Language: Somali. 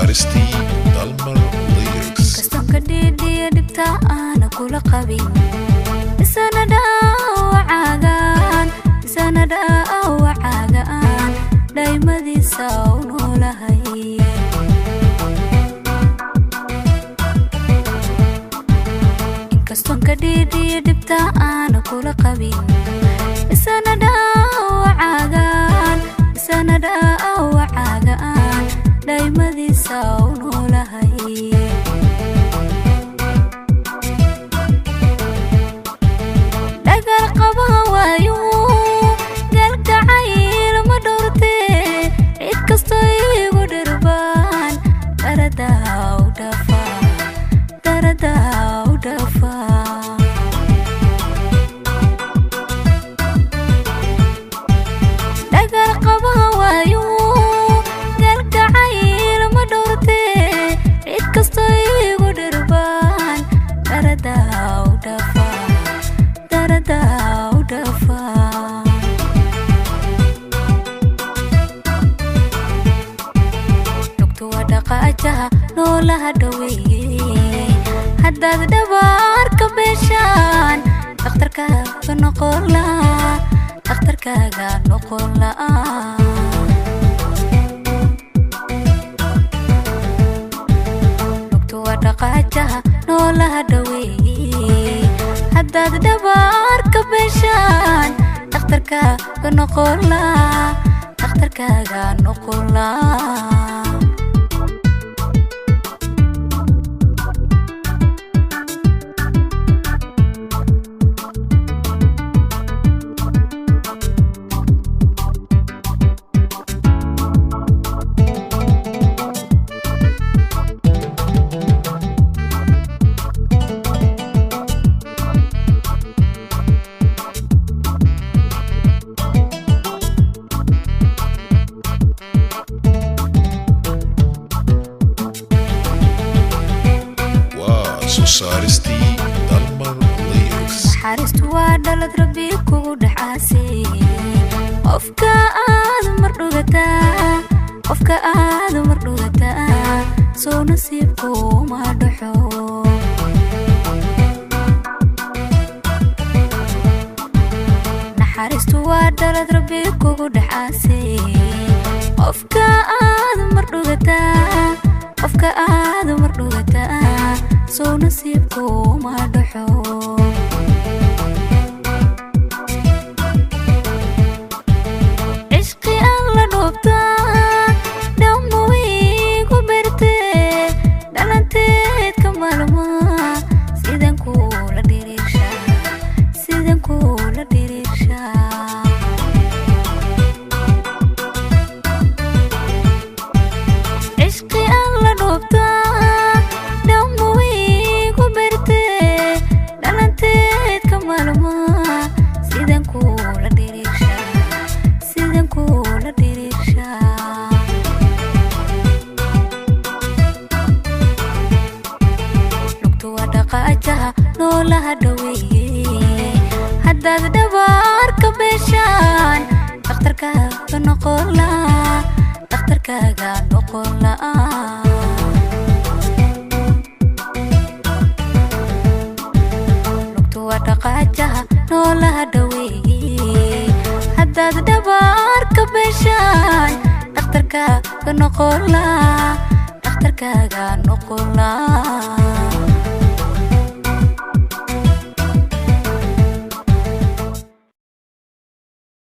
saaristi Dalmar Lyrics kastan ka dhidhiya dhibta aana kula qabin isana dhaawacaagaan dhaymadiisa u noolahay inkastan ka dhidhiya dhibta aana kula qabin isana dhaawacaagaan dhaymadiisa u noolahay dhagar qabaha waayo galgacayl ma dhowrte cid kastoo igu dhirbaan daradaa u dhafaa dhagar qabaha waayo galgacayl ma dhowrte cid kastoo igu dhirbaan daradaa u dhafaa lugtu waa dhaqaajaha noolaha dhaweeye haddaad dhabaarka beeshaan dhakhtarkaaga noqon la'a lugtu waa dhaqaajaha noolaha dhaweeye haddaad dhabaarka beeshaan dhakhtarkaaga noqon la'a saaristi Dalmar Lyrics naxariistu waa dhalad rabbi kugu dhaxaasay qofka aad mar dhugataa soo nasiibku ma dhaxo naxariistu waa dhalad rabbi kugu dhaxaasay qofka aad mar dhugataa soo nasiibku ma dhaxo cishqi aan la dhoobtaa dhamma wiigu berte dhalanteed ka malma sidan kuula dhiriirshaa cishqi aan la dhoobtaa noolaha dhaweeye haddaad dhabaarka beeshaan dhakhtarkaaga noqon la'a lugtu waa dhaqaajaha noolaha dhaweeye haddaad dhabaarka beeshaan dhakhtarkaaga noqon la'a